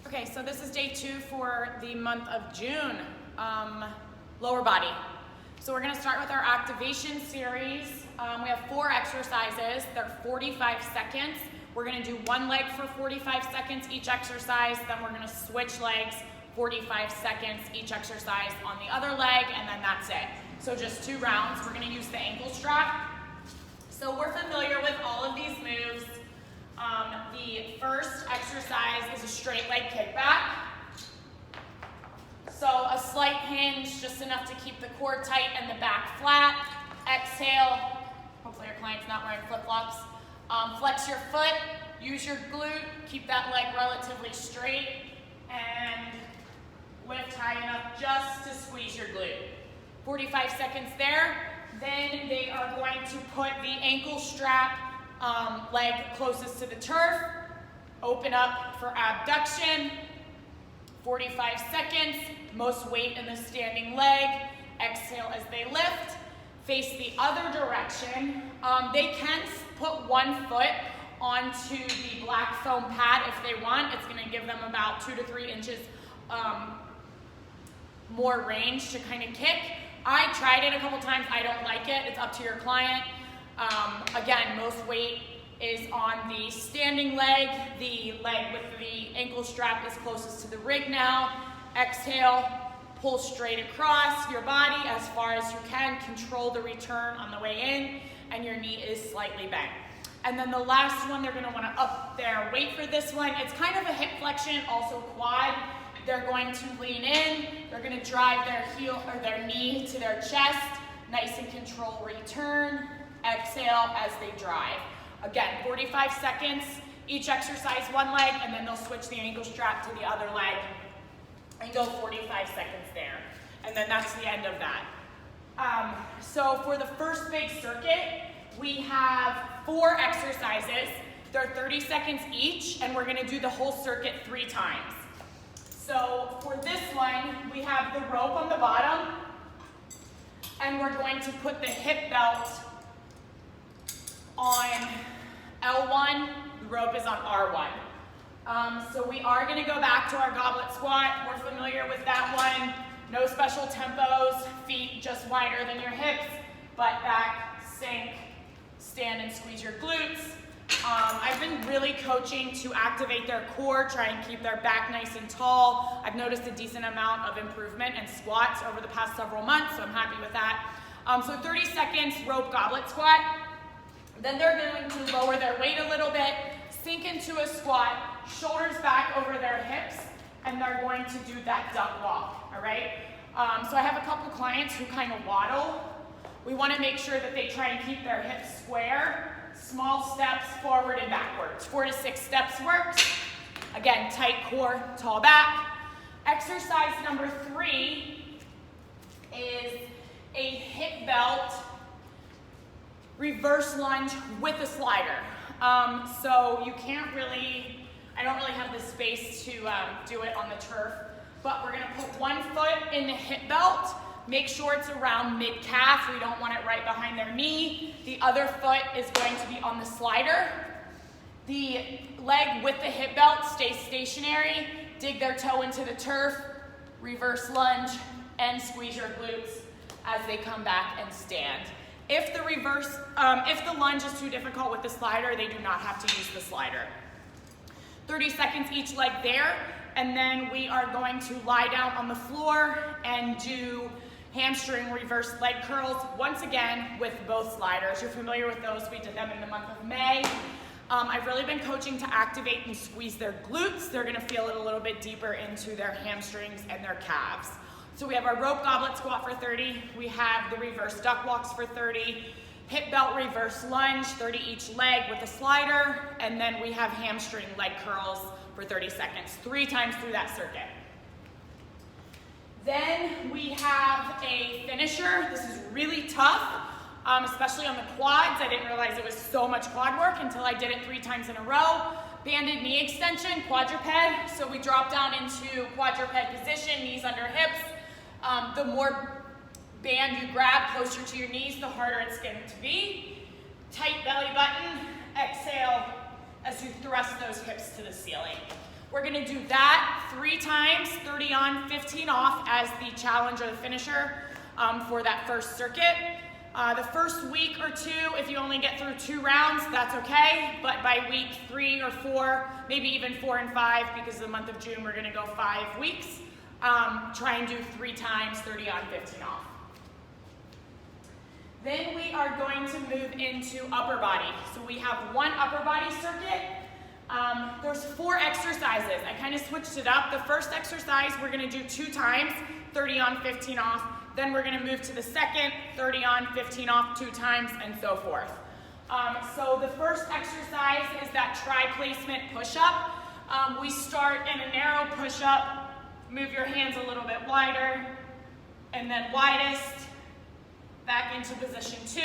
Okay, so this is day 2 for the month of June, lower body. So we're gonna start with our activation series. We have 4 exercises. They're 45 seconds. We're gonna do one leg for 45 seconds each exercise, then we're gonna switch legs 45 seconds each exercise on the other leg, and then that's it. So just 2 rounds. We're gonna use the ankle strap. So we're familiar with all of these moves. The first exercise is a straight leg kickback. So a slight hinge, just enough to keep the core tight and the back flat. Exhale. Hopefully your client's not wearing flip-flops. Flex your foot, use your glute, keep that leg relatively straight, and lift high enough just to squeeze your glute. 45 seconds there. Then they are going to put the ankle strap leg closest to the turf, open up for abduction, 45 seconds, most weight in the standing leg, exhale as they lift, face the other direction. They can put one foot onto the black foam pad if they want. It's going to give them about 2 to 3 inches more range to kind of kick. I tried it a couple times. I don't like it. It's up to your client. Again, most weight is on the standing leg. The leg with the ankle strap is closest to the rig now. Exhale, pull straight across your body as far as you can. Control the return on the way in, and your knee is slightly bent. And then the last one, they're going to want to up their weight for this one. It's kind of a hip flexion, also quad. They're going to lean in. They're going to drive their heel or their knee to their chest. Nice and control return. Exhale as they drive. Again, 45 seconds. Each exercise one leg, and then they'll switch the ankle strap to the other leg and go 45 seconds there. And then that's the end of that. So for the first big circuit, we have 4 exercises. They're 30 seconds each, and we're going to do the whole circuit 3 times. So for this one, we have the rope on the bottom, and we're going to put the hip belt on L1, the rope is on R1. So we are going to go back to our goblet squat. We're familiar with that one. No special tempos, feet just wider than your hips, butt back, sink, stand and squeeze your glutes. I've been really coaching to activate their core, try and keep their back nice and tall. I've noticed a decent amount of improvement in squats over the past several months, so I'm happy with that. So 30 seconds rope goblet squat. Then they're going to lower their weight a little bit, sink into a squat, shoulders back over their hips, and they're going to do that duck walk, all right? So I have a couple clients who kind of waddle. We want to make sure that they try and keep their hips square. Small steps forward and backwards. 4 to 6 steps works. Again, tight core, tall back. Exercise number 3 is a hip belt reverse lunge with a slider. So you can't really, I don't really have the space to do it on the turf, but we're gonna put one foot in the hip belt, make sure it's around mid-calf. We don't want it right behind their knee. The other foot is going to be on the slider. The leg with the hip belt stays stationary. Dig their toe into the turf, reverse lunge, and squeeze your glutes as they come back and stand. If the lunge is too difficult with the slider, they do not have to use the slider. 30 seconds each leg there, and then we are going to lie down on the floor and do hamstring reverse leg curls, once again with both sliders. You're familiar with those, we did them in the month of May. I've really been coaching to activate and squeeze their glutes. They're gonna feel it a little bit deeper into their hamstrings and their calves. So we have our rope goblet squat for 30, we have the reverse duck walks for 30, hip belt reverse lunge, 30 each leg with a slider, and then we have hamstring leg curls for 30 seconds, 3 times through that circuit. Then we have a finisher. This is really tough, especially on the quads. I didn't realize it was so much quad work until I did it 3 times in a row. Banded knee extension, quadruped. So we drop down into quadruped position, knees under hips. The more band you grab closer to your knees, the harder it's going to be. Tight belly button, exhale as you thrust those hips to the ceiling. We're gonna do that 3 times, 30 on, 15 off as the challenge or the finisher for that first circuit. The first week or 2, if you only get through 2 rounds, that's okay. But by week 3 or 4, maybe even 4 and 5, because of the month of June, we're gonna go 5 weeks. Try and do 3 times, 30 on, 15 off. Then we are going to move into upper body. So we have 1 upper body circuit. There's 4 exercises. I kind of switched it up. The first exercise we're gonna do 2 times, 30 on, 15 off. Then we're gonna move to the second, 30 on, 15 off 2 times, and so forth. So the first exercise is that tri-placement push-up. We start in a narrow push-up, move your hands a little bit wider, and then widest, back into position 2,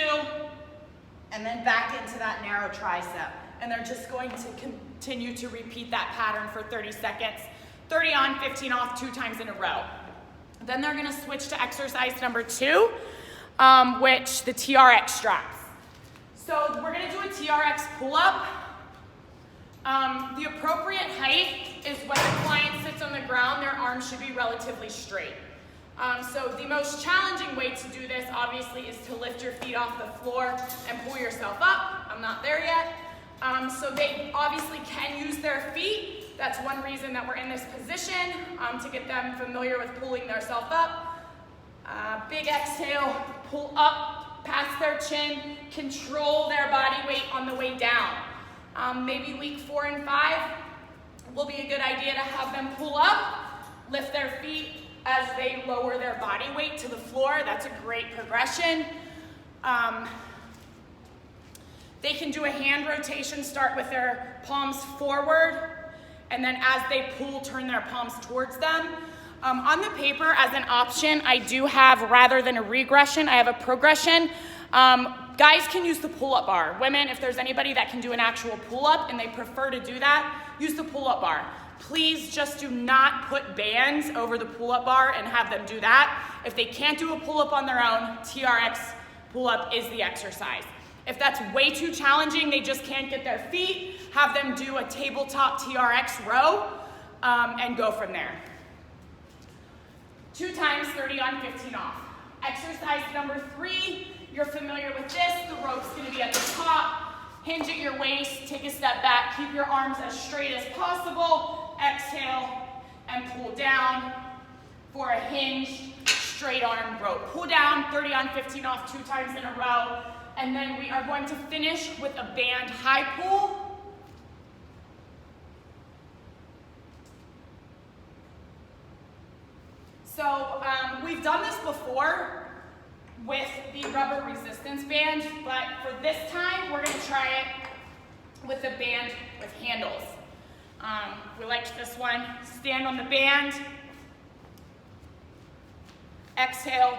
and then back into that narrow tricep. And they're just going to continue to repeat that pattern for 30 seconds, 30 on, 15 off, 2 times in a row. Then they're gonna switch to exercise number 2, which the TRX straps. So we're gonna do a TRX pull-up. The appropriate height is when the client sits on the ground, their arms should be relatively straight. So the most challenging way to do this, obviously, is to lift your feet off the floor and pull yourself up. I'm not there yet. So they obviously can use their feet. That's one reason that we're in this position, to get them familiar with pulling themselves up. Big exhale, pull up past their chin, control their body weight on the way down. Maybe week 4 and 5 will be a good idea to have them pull up, lift their feet as they lower their body weight to the floor. That's a great progression. They can do a hand rotation, start with their palms forward, and then as they pull, turn their palms towards them. On the paper, as an option, I do have, rather than a regression, I have a progression. Guys can use the pull-up bar. Women, if there's anybody that can do an actual pull-up and they prefer to do that, use the pull-up bar. Please just do not put bands over the pull-up bar and have them do that. If they can't do a pull-up on their own, TRX pull-up is the exercise. If that's way too challenging, they just can't get their feet, have them do a tabletop TRX row and go from there. 2 times, 30 on, 15 off. Exercise number 3, you're familiar with this. The rope's gonna be at the top. Hinge at your waist, take a step back, keep your arms as straight as possible. Exhale and pull down for a hinged straight arm rope. Pull down, 30 on, 15 off, 2 times in a row. And then we are going to finish with a band high pull. So we've done this before with the rubber resistance band, but for this time, we're gonna try it with a band with handles. We liked this one. Stand on the band, exhale,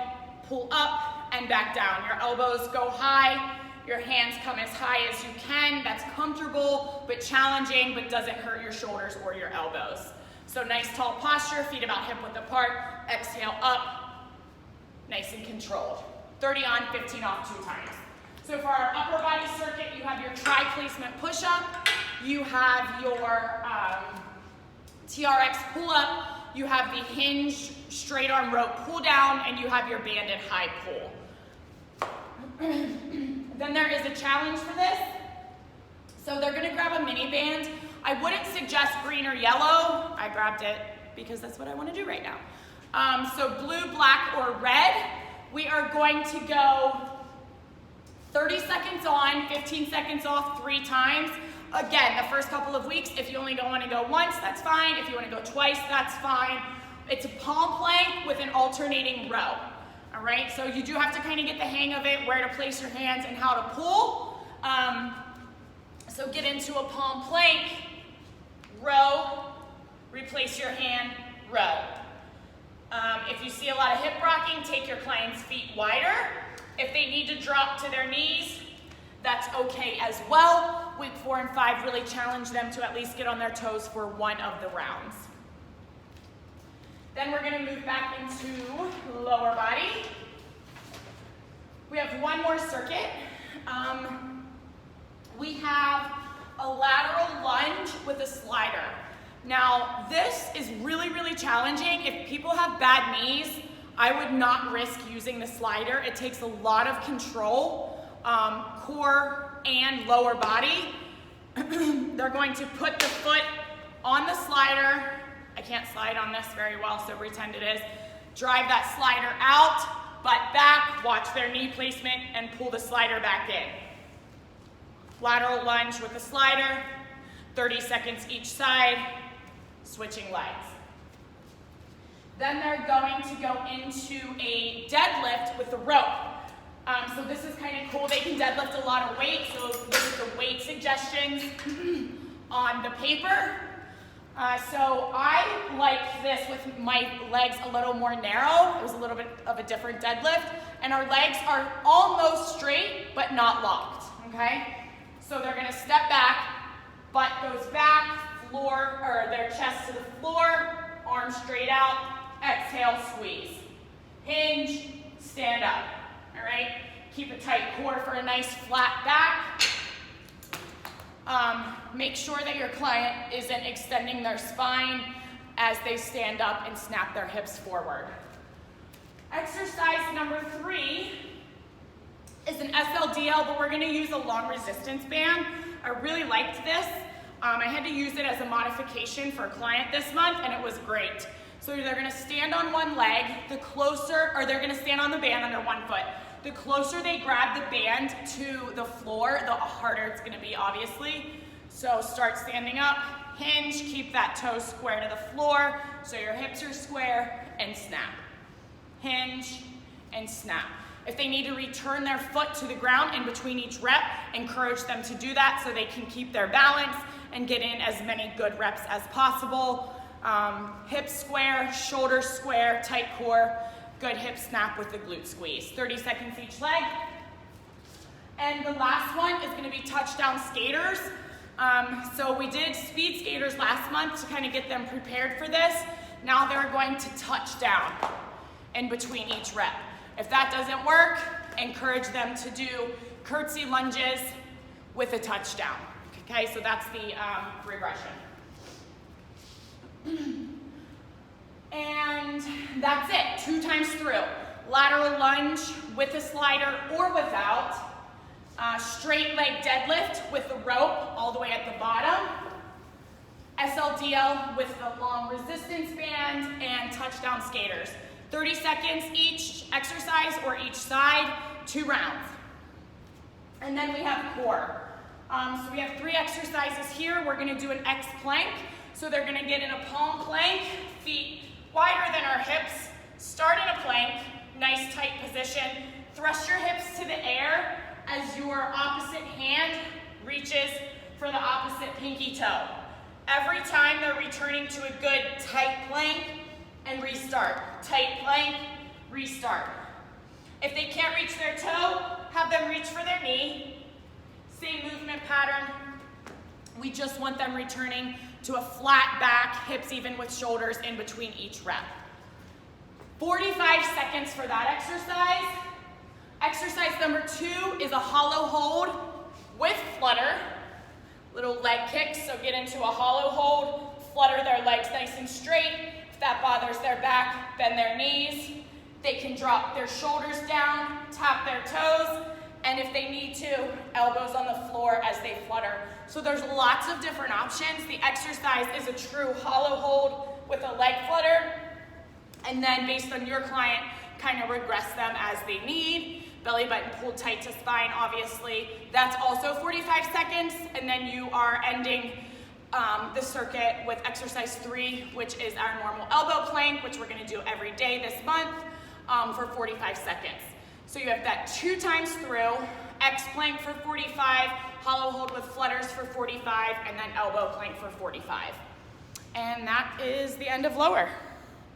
pull up, and back down. Your elbows go high, your hands come as high as you can. That's comfortable, but challenging, but doesn't hurt your shoulders or your elbows. So nice tall posture, feet about hip width apart, exhale up, nice and controlled. 30 on, 15 off, 2 times. So for our upper body circuit, you have your tri-placement push-up, you have your TRX pull-up, you have the hinged straight arm rope pull down, and you have your banded high pull. Then there is a challenge for this. So they're gonna grab a mini band. I wouldn't suggest green or yellow. I grabbed it because that's what I wanna do right now. So blue, black, or red. We are going to go 30 seconds on, 15 seconds off 3 times. Again, the first couple of weeks, if you only want to go once, that's fine. If you want to go twice, that's fine. It's a palm plank with an alternating row. All right, so you do have to kind of get the hang of it, where to place your hands and how to pull. So get into a palm plank, row, replace your hand, row. If you see a lot of hip rocking, take your client's feet wider. If they need to drop to their knees, that's okay as well. Week 4 and 5 really challenge them to at least get on their toes for 1 of the rounds. Then we're gonna move back into lower body. We have 1 more circuit. We have a lateral lunge with a slider. Now, this is really, really challenging. If people have bad knees, I would not risk using the slider. It takes a lot of control, core and lower body. They're going to put the foot on the slider. I can't slide on this very well, so pretend it is. Drive that slider out, butt back, watch their knee placement, and pull the slider back in. Lateral lunge with the slider, 30 seconds each side, switching legs. Then they're going to go into a deadlift with the rope. So this is kind of cool. They can deadlift a lot of weight, so this is the weight suggestions on the paper. So I like this with my legs a little more narrow. It was a little bit of a different deadlift. And our legs are almost straight, but not locked, okay? So they're gonna step back, butt goes back, floor, or their chest to the floor, arms straight out, exhale, squeeze. Hinge, stand up, all right? Keep a tight core for a nice flat back. Make sure that your client isn't extending their spine as they stand up and snap their hips forward. Exercise number 3 is an SLDL, but we're gonna use a long resistance band. I really liked this. I had to use it as a modification for a client this month, and it was great. So they're gonna stand on one leg, they're gonna stand on the band under one foot. The closer they grab the band to the floor, the harder it's gonna be, obviously. So start standing up, hinge, keep that toe square to the floor, so your hips are square, and snap. Hinge, and snap. If they need to return their foot to the ground in between each rep, encourage them to do that so they can keep their balance and get in as many good reps as possible. Hips square, shoulders square, tight core, good hip snap with the glute squeeze. 30 seconds each leg. And the last one is gonna be touchdown skaters. So we did speed skaters last month to kind of get them prepared for this. Now they're going to touch down in between each rep. If that doesn't work, encourage them to do curtsy lunges with a touchdown. Okay, so that's the regression. And that's it, 2 times through. Lateral lunge with a slider or without. Straight leg deadlift with the rope all the way at the bottom. SLDL with the long resistance band and touchdown skaters. 30 seconds each exercise or each side, 2 rounds. And then we have core. So we have 3 exercises here. We're gonna do an X plank. So they're gonna get in a palm plank, feet wider than our hips. Start in a plank, nice tight position. Thrust your hips to the air as your opposite hand reaches for the opposite pinky toe. Every time they're returning to a good tight plank and restart. Tight plank, restart. If they can't reach their toe, have them reach for their knee. Same movement pattern. We just want them returning to a flat back, hips even with shoulders in between each rep. 45 seconds for that exercise. Exercise number 2 is a hollow hold with flutter. Little leg kicks, so get into a hollow hold, flutter their legs nice and straight. If that bothers their back, bend their knees. They can drop their shoulders down, tap their toes, and if they need to, elbows on the floor as they flutter. So there's lots of different options. The exercise is a true hollow hold with a leg flutter, and then based on your client, kind of regress them as they need. Belly button pulled tight to spine, obviously. That's also 45 seconds, and then you are ending the circuit with exercise 3, which is our normal elbow plank, which we're gonna do every day this month for 45 seconds. So you have that 2 times through, X plank for 45, hollow hold with flutters for 45, and then elbow plank for 45. And that is the end of lower.